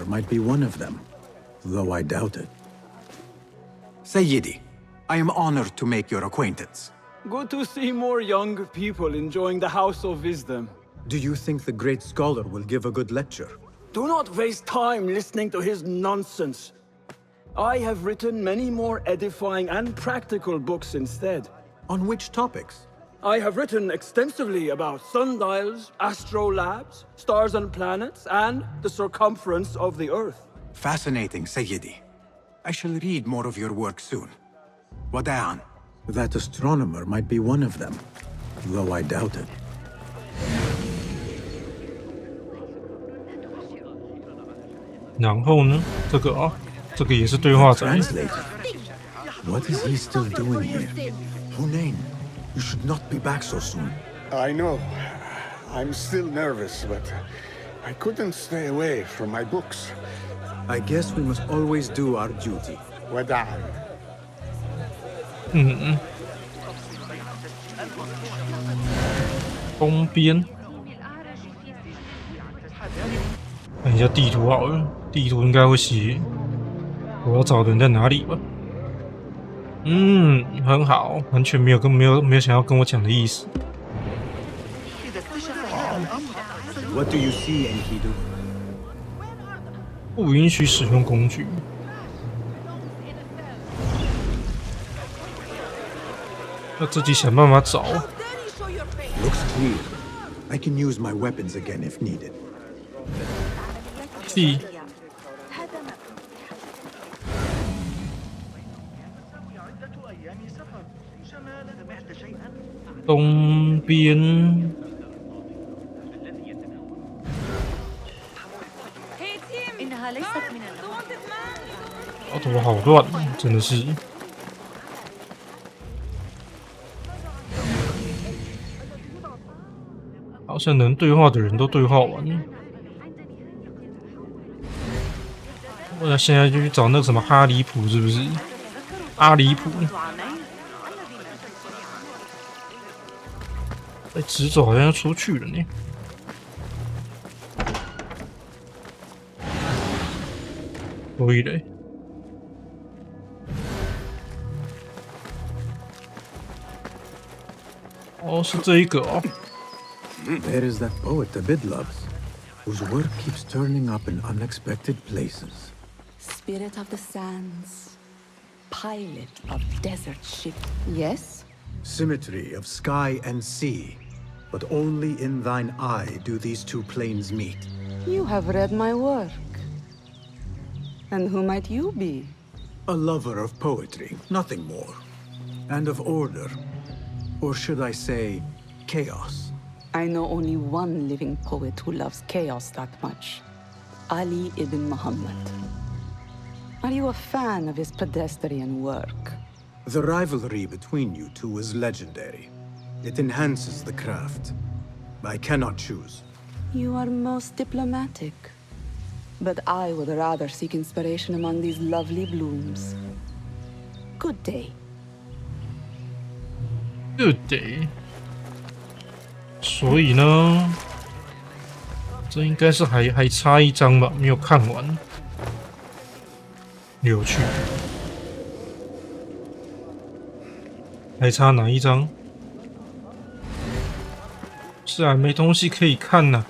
astronomer might be one of them, though I doubt it. Sayyidi, I am honored to make your acquaintance. Good to see more young people enjoying the House of Wisdom. Do you think the great scholar will give a good lecture? Do not waste time listening to his nonsense. I have written many more edifying and practical books instead. On which topics? I have written extensively about sundials, astrolabes, stars and planets, and the circumference of the Earth. Fascinating, Sayyidi. I shall read more of your work soon. Wada'an. That astronomer might be one of them, though I doubt it. 然后呢？这个啊，这个也是对话仔。 Translator. What is he still doing here? Hunain, you should not be back so soon. I know. I'm still nervous, but I couldn't stay away from my books. I guess we must always do our duty. Wada'an. 东边，看一下地图好了，地图应该会写我要找的人在哪里吧。很好，完全没有想要跟我讲的意思。What do you see, Enkidu? 不允许使用工具。要自己想办法找。 Looks clear. I can use my weapons again if needed. 地。东边。哦，头好乱，真的是。 好像能对话的人都对话完了，我现在就去找那个什么哈里普，是不是？阿里普，哎，直走好像要出去了呢。可以嘞。哦，是这一个哦。 There is that poet Abid loves, whose work keeps turning up in unexpected places. Spirit of the sands, pilot of desert ship. Yes? Symmetry of sky and sea, but only in thine eye do these two planes meet. You have read my work. And who might you be? A lover of poetry, nothing more. And of order. Or should I say, chaos. I know only one living poet who loves chaos that much. Ali ibn Muhammad. Are you a fan of his pedestrian work? The rivalry between you two is legendary. It enhances the craft. I cannot choose. You are most diplomatic. But I would rather seek inspiration among these lovely blooms. Good day. Good day. 所以呢，这应该是还差一张吧，没有看完。有趣，还差哪一张？是啊，没东西可以看呐、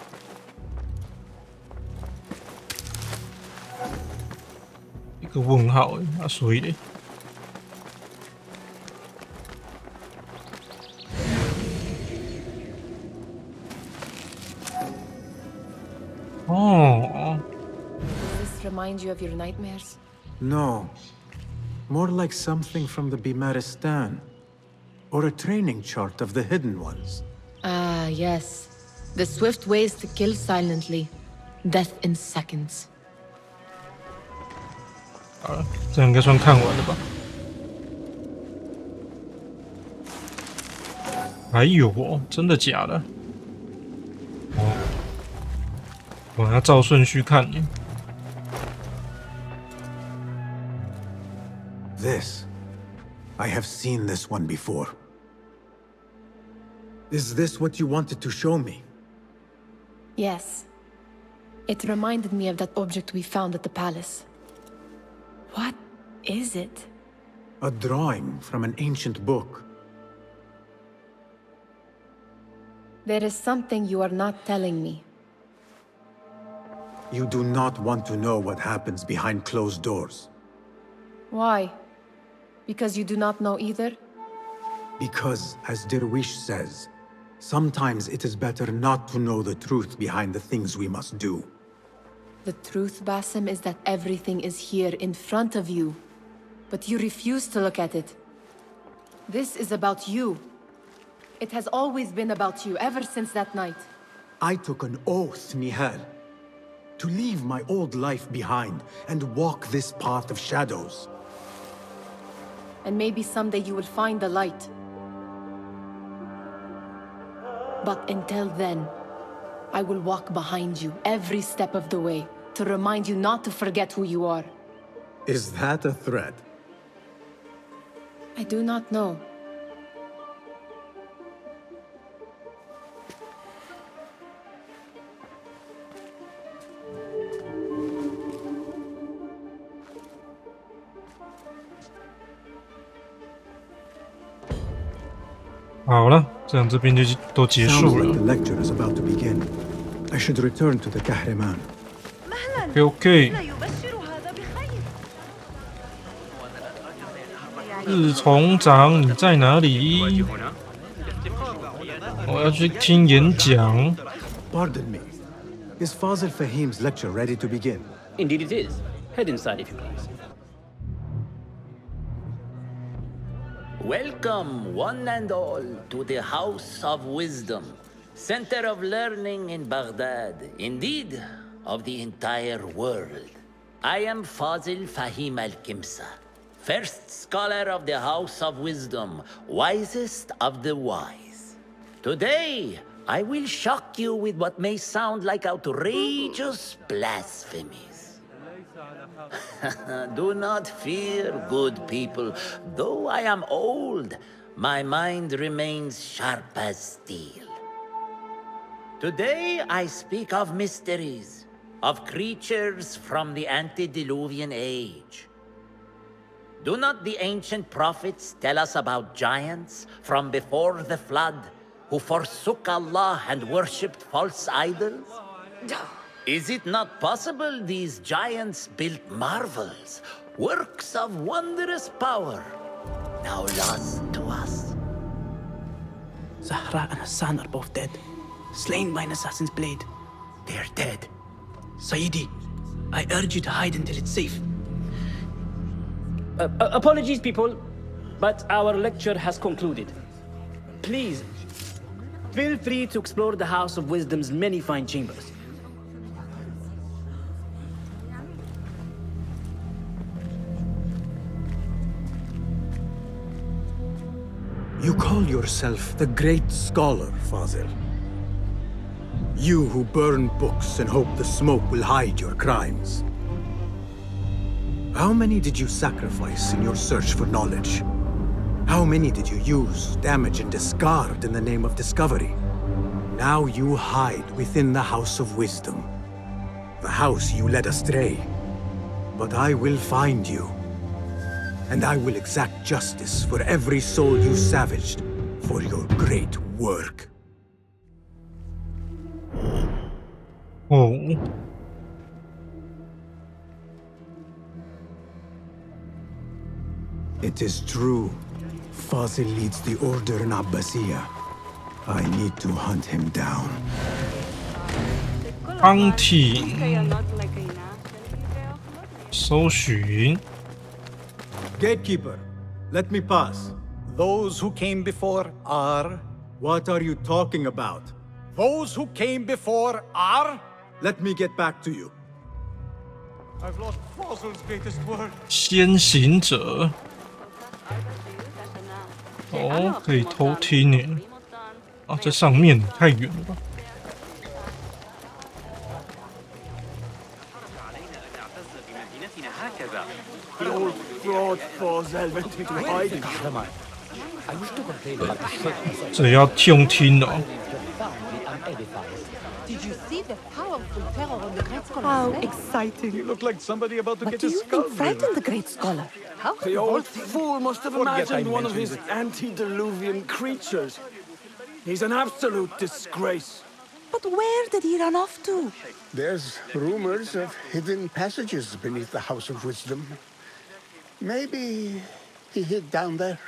一个问号啊，所以嘞。 Oh. Does this remind you of your nightmares? No. More like something from the Bimaristan. Or a training chart of the Hidden Ones. Ah, yes. The swift ways to kill silently. Death in seconds. 好了，这样应该算看完了吧？还有哦，真的假的？哦，我要照顺序看耶。 This. I have seen this one before. Is this what you wanted to show me? Yes. It reminded me of that object we found at the palace. What is it? A drawing from an ancient book. There is something you are not telling me. You do not want to know what happens behind closed doors. Why? Because you do not know either? Because, as Derwish says, sometimes it is better not to know the truth behind the things we must do. The truth, Basim, is that everything is here in front of you. But you refuse to look at it. This is about you. It has always been about you, ever since that night. I took an oath, Nihal, to leave my old life behind and walk this path of shadows. And maybe someday you will find the light. But until then, I will walk behind you every step of the way to remind you not to forget who you are. Is that a threat? I do not know. "好了，这样这边就都结 Sounds 束 like 了。 the lecture is about to begin. I should return to the Kahraman. OK， 日从长，你在哪里？我要去听演讲。 Pardon me. Is Fazil Fahim's lecture ready to begin? Indeed it is. Head inside if you please. Welcome, one and all, to the House of Wisdom, center of learning in Baghdad, indeed, of the entire world. I am Fazil Fahim al-Kimsa, first scholar of the House of Wisdom, wisest of the wise. Today, I will shock you with what may sound like outrageous blasphemies. Do not fear, good people. Though I am old, my mind remains sharp as steel. Today I speak of mysteries, of creatures from the antediluvian age. Do not the ancient prophets tell us about giants from before the flood who forsook Allah and worshipped false idols? Is it not possible these giants built marvels, works of wondrous power, now lost to us? Zahra and Hassan are both dead, slain by an assassin's blade. They are dead. Sayyidi, I urge you to hide until it's safe. Apologies, people, but our lecture has concluded. Please, feel free to explore the House of Wisdom's many fine chambers. You call yourself the great scholar, Fazil. You who burn books and hope the smoke will hide your crimes. How many did you sacrifice in your search for knowledge? How many did you use, damage, and discard in the name of discovery? Now you hide within the House of Wisdom. The house you led astray. But I will find you. And I will exact justice for every soul you savaged for your great work. Oh. It is true. Fazil leads the order in Abbasiyya. I need to hunt him down. 康体搜寻 Gatekeeper, let me pass. Those who came before are... What are you talking about? Those who came before are... Let me get back to you. I've lost Fazil's greatest word. 先行者。哦，可以偷听耶。啊，在上面太远了吧？ The old fraud Fazil went into hiding. I wish to complain about the shortness of 这也要用听哦。Did you see the powerful terror on the Great Scholar? How exciting. You look like somebody about to But get do a you skull think frightened the great scholar? How The old revolting. fool must have Forget I imagined one of his mentioned antediluvian creatures. He's an absolute disgrace. But where did he run off to? There's rumors of hidden passages beneath the House of Wisdom. Maybe he hid down there.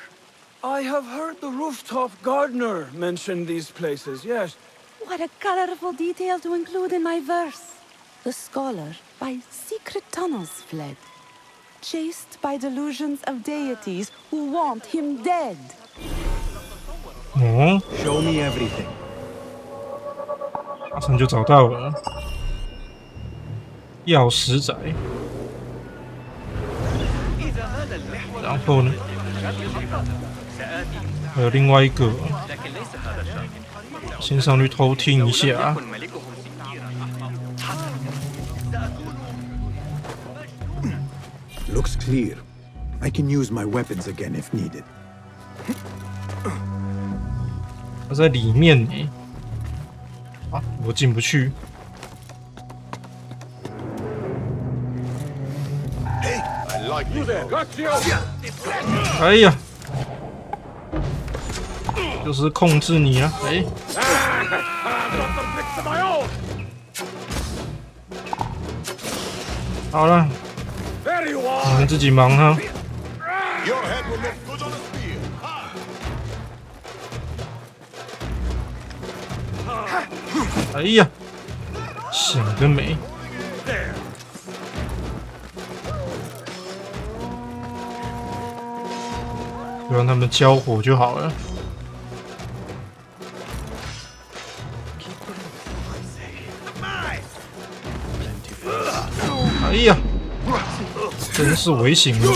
I have heard the rooftop gardener mention these places, yes. What a colorful detail to include in my verse. The scholar by secret tunnels fled, chased by delusions of deities who want him dead. 哦， Show me everything. 马上就找到了药石仔，然后呢，还有另外一个，先上去偷听一下。 Looks clear. I can use my weapons again if needed. 他在里面呢，啊，我进不去。 哎呀，就是控制你啊！哎，好了，你们自己忙哈。哎呀，想得美！就让他们交火就好了。哎呀，真是危险了！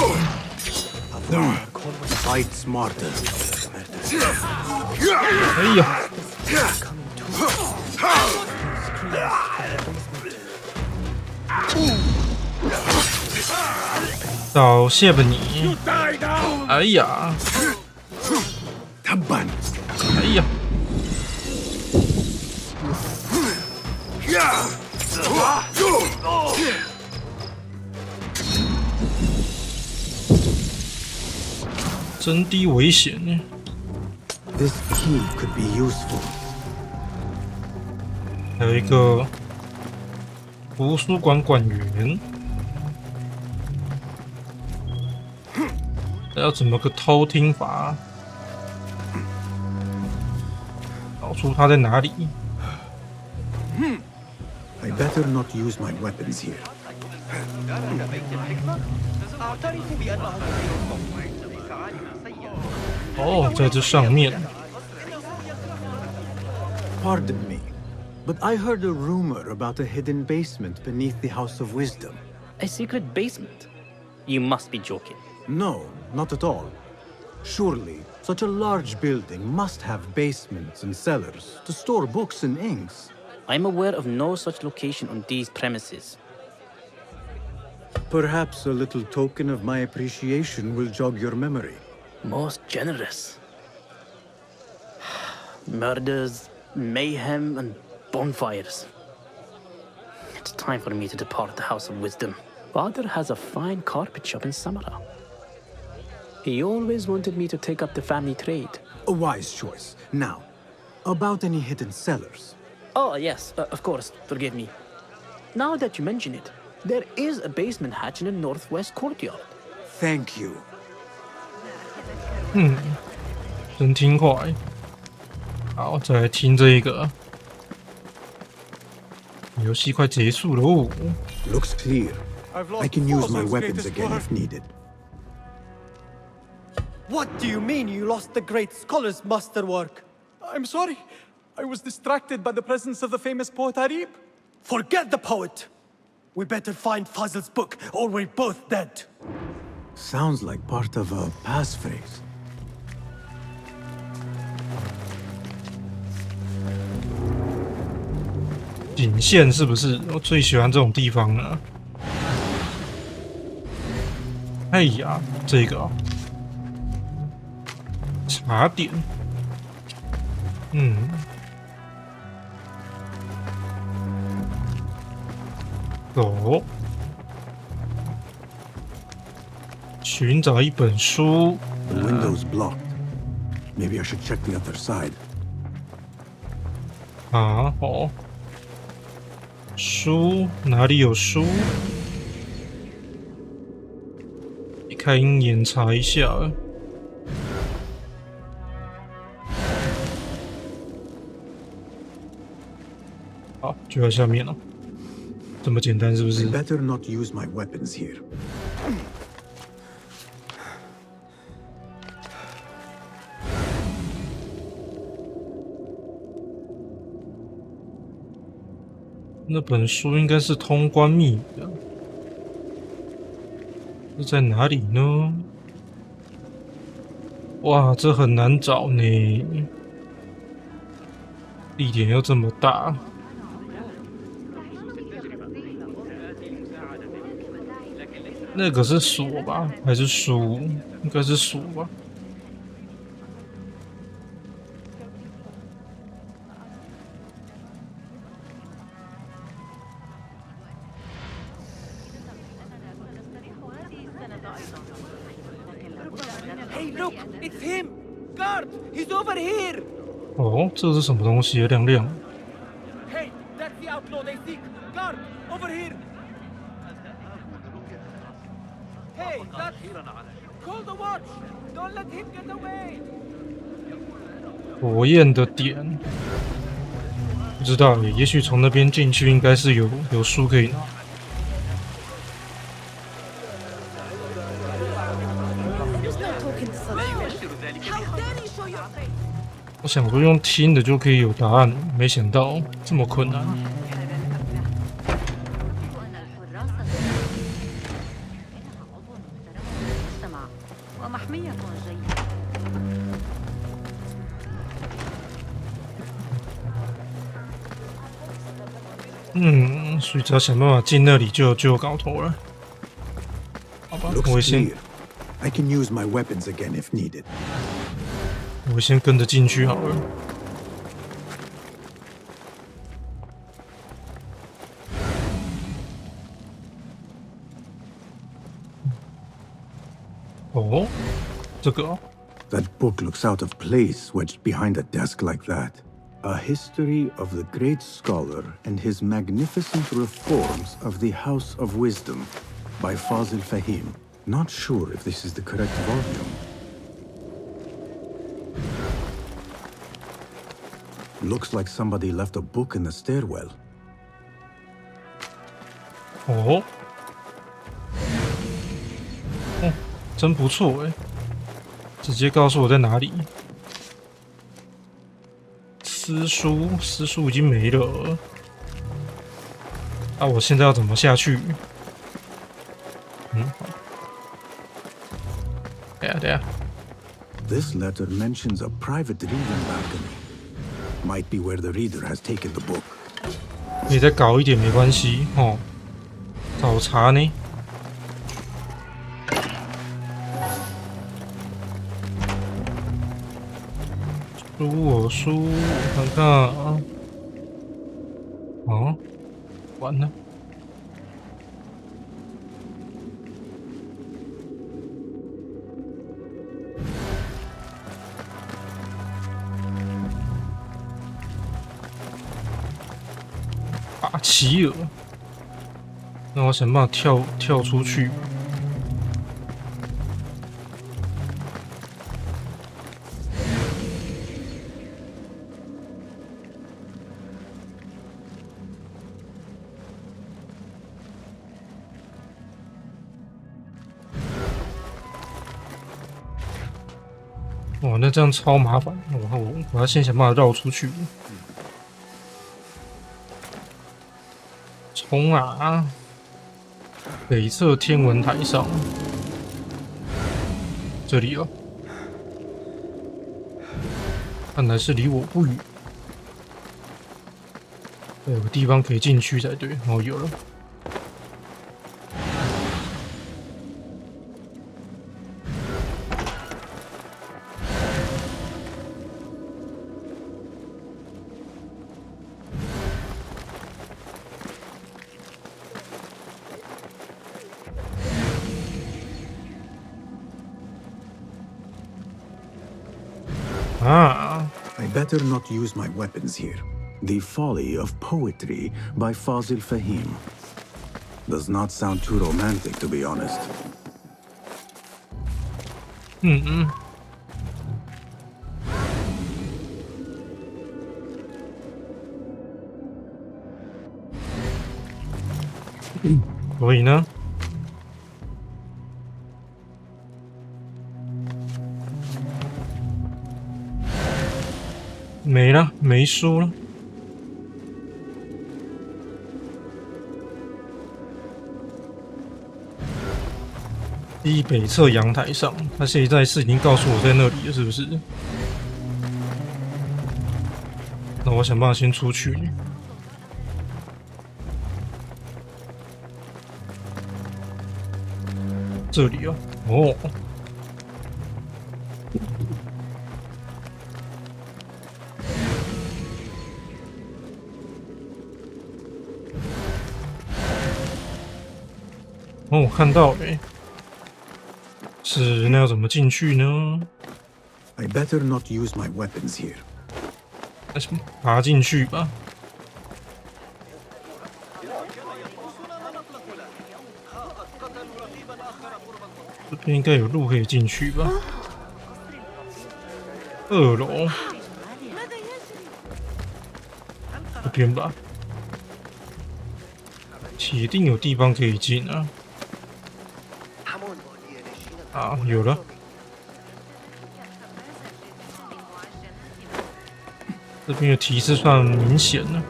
Fight smarter. 哎呀！道谢吧你！哎呀！哎呀！真的危险呢！ This key could be useful. 还有一个图书馆馆员，要怎么个偷听法？找出他在哪里？ I better not use my weapons here. 哦，在这上面。 Pardon me, but I heard a rumor about a hidden basement beneath the House of Wisdom. A secret basement? You must be joking. No, not at all. Surely, such a large building must have basements and cellars to store books and inks. I'm aware of no such location on these premises. Perhaps a little token of my appreciation will jog your memory. Most generous. Murders, mayhem, and bonfires. It's time for me to depart the House of Wisdom. Father has a fine carpet shop in Samara. He always wanted me to take up the family trade. A wise choice. Now, about any hidden cellars. Oh, yes, of course, forgive me. Now that you mention it, there is a basement hatch in the northwest courtyard. Thank you. 真听话欸。好，再来听这一个。游戏快结束喽。 Looks clear. I've I lost can use my Fossil's weapons greatest again work. if needed. What do you mean you lost the great scholar's masterwork? I'm sorry. I was distracted by the presence of the famous poet Arib. Forget the poet! We better find Fazl's book, or we're both dead. Sounds like part of a passphrase. 颈线是不是？我最喜欢这种地方了。哎呀，这个哦，茶点，哦，寻找一本书。The window's blocked. Maybe I should check the other side. 啊，哦，书哪里有书？你开鹰眼查一下。好，就在下面了。这么简单是不是 I better not use my weapons here. 那本书应该是通关密语的，是在哪里呢？哇，这很难找呢，地点又这么大。那个是锁吧，还是书？应该是锁吧。Hey, look! It's him! Guard! He's over here! 哦，这是什么东西？亮亮。Hey, that's the outlaw they seek! Guard! Over here! Hey, that's... Call the watch! Don't let him get away! 火焰的点，不知道耶，也许从那边进去应该是有书可以拿。我想说用听的就可以有答案，没想到这么困难。所以只要想办法进那里就有搞头了。好吧，我先 I can use my weapons again if needed. 我先跟着进去好了。哦，这个哦。That book looks out of place wedged behind a desk like that. A history of the great scholar and his magnificent reforms of the House of Wisdom by Fazil Fahim. Not sure if this is the correct volume. Looks like somebody left a book in the stairwell. 哦，真不错哎，直接告诉我在哪里。私书已经没了，那我现在要怎么下去？好。等下。This letter mentions a private reading balcony. Might be where the reader has taken the book. 可以再搞一点没关系哦。找茬呢？书，我看看啊。哦，完了。奇尔，那我想办法跳出去。哇，那这样超麻烦，我要先想办法绕出去。冲啊！北侧天文台上，这里哦，看来是离我不远。有个地方可以进去才对。哦，有了。啊！ I better not use my weapons here. The Folly of Poetry by Fazil Fahim. Does not sound too romantic, to be honest. 所以呢？没了，没输了。第北侧阳台上，他现在是已经告诉我在那里了，是不是？那我想办法先出去。这里哦，哦。哦，我看到了，是那要怎么进去呢 I better not use my weapons here. 那爬进去吧。这边应该有路可以进去吧？2楼，这边吧，铁定有地方可以进啊！啊，有了。这边的提示算明显了。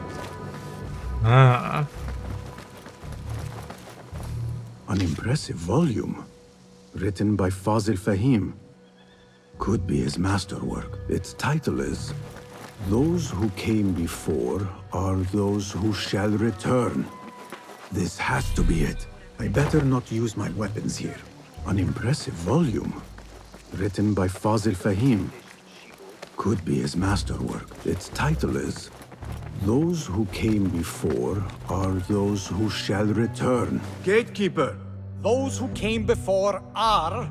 啊 An impressive volume, written by Fazil Fahim. Could be his masterwork. Its title is Those Who Came Before Are Those Who Shall Return. This has to be it. I better not use my weapons here. An impressive volume, written by Fazil Fahim. Could be his masterwork. Its title is Those Who Came Before Are Those Who Shall Return. Gatekeeper, those who came before are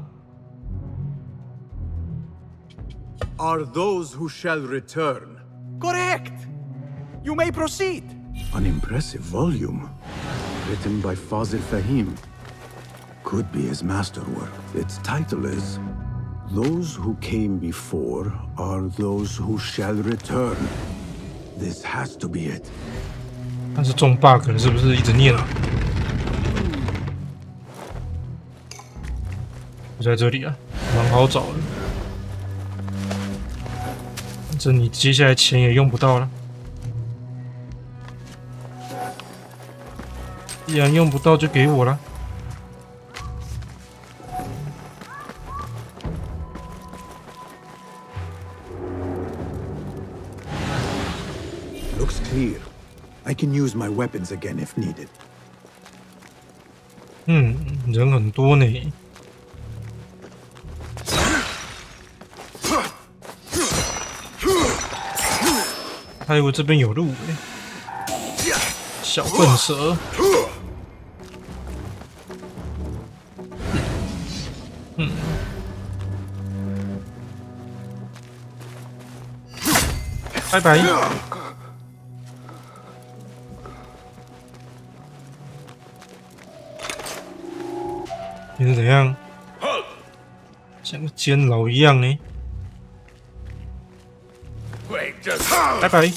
those who shall return. correct. You may proceed. An impressive volume, written by Fazil Fahim. Could be his masterwork. Its title is Those Who Came Before Are Those Who Shall Return. This has to be it. 但是中 bug 了，是不是一直念啊？就在这里啊，蛮好找的。反正你接下来钱也用不到了。既然用不到，就给我了。Looks clear. I can use my weapons again if needed. 人很多呢。还以为这边有路小笨蛇。拜拜。你是怎样？像个监牢一样呢？拜拜。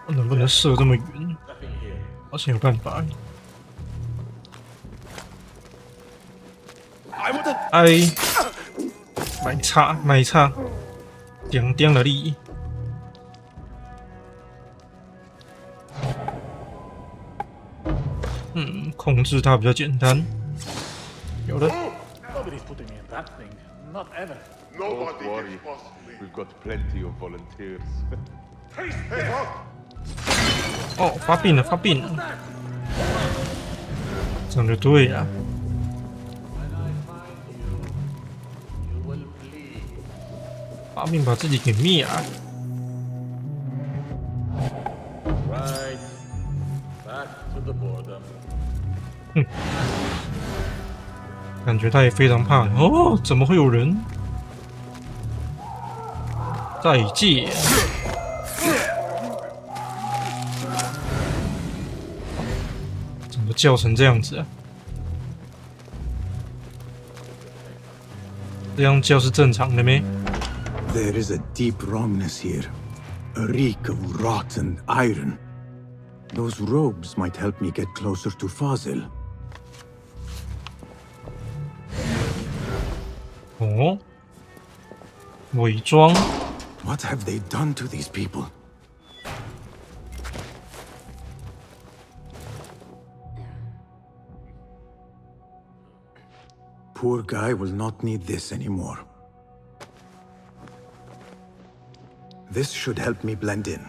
我能不能射这么远？好像有办法。哎，买差，点点了力。控制它比较简单。有了。Nobody's putting me in that thing. Not ever. Don't worry. We've got plenty of volunteers. 哦，发病了，发病了。这样就对了。发病把自己给灭了。感觉他也非常怕哦，怎么会有人？再见。怎么叫成这样子啊？这样叫是正常的咩？ There is a deep wrongness here, a reek of rot and iron. Those robes might help me get closer to Fazil. 哦，伪装。 What have they done to these people? Poor guy will not need this anymore. This should help me blend in.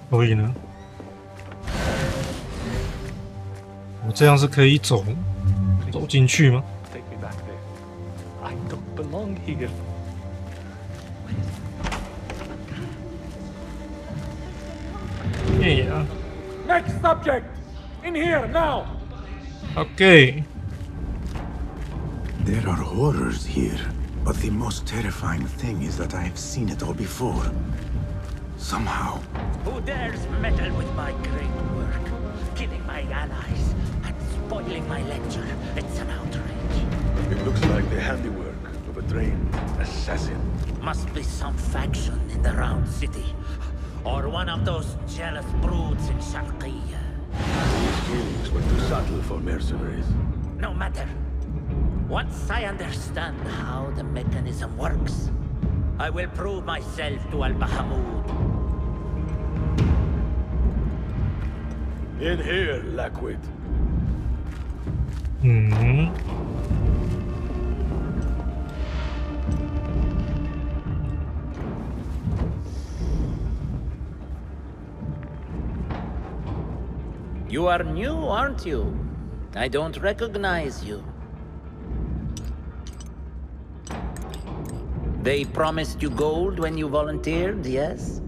所以呢，我这样是可以走进去吗？ Take me back there. I don't belong here. Yeah. Next subject! In here, now! Okay. There are horrors here, but the most terrifying thing is that I have seen it all before. Somehow. Who dares meddle with my great work? Killing my allies and spoiling my lecture. It's an outrage. It looks like the handiwork of a trained assassin. Must be some faction in the Round City. Or one of those jealous broods in Sharqiyya. These killings were too subtle for mercenaries. No matter. Once I understand how the mechanism works, I will prove myself to Al-Bahamud. In here, Lackwit. You are new, aren't you? I don't recognize you. They promised you gold when you volunteered, yes?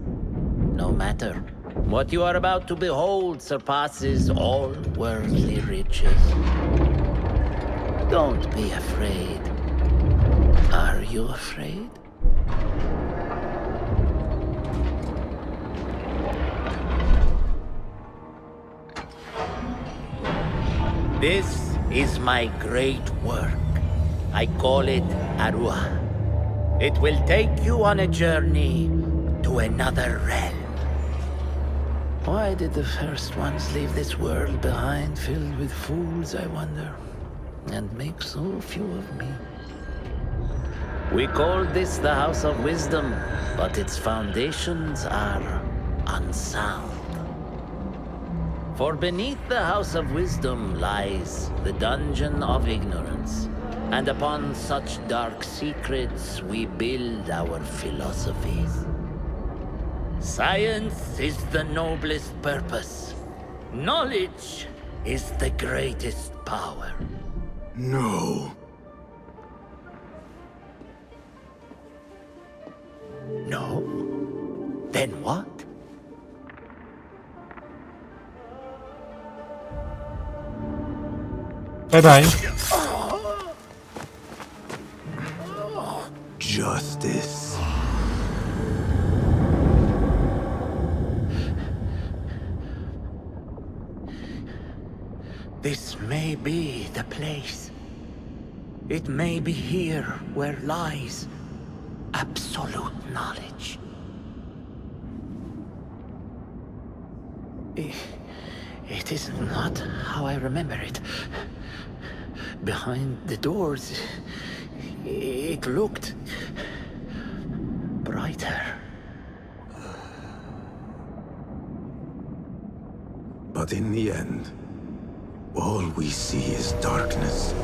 No matter. What you are about to behold surpasses all worldly riches. Don't be afraid. Are you afraid? This is my great work. I call it Arua. It will take you on a journey to another realm. Why did the first ones leave this world behind, filled with fools, I wonder, and make so few of me? We called this the House of Wisdom, but its foundations are unsound. For beneath the House of Wisdom lies the Dungeon of Ignorance, and upon such dark secrets we build our philosophies. Science is the noblest purpose. Knowledge is the greatest power. No. No? Then what? Bye-bye. Justice. This may be the place. It may be here where lies absolute knowledge. It is not how I remember it. Behind the doors, it looked brighter. But in the end, all we see is darkness.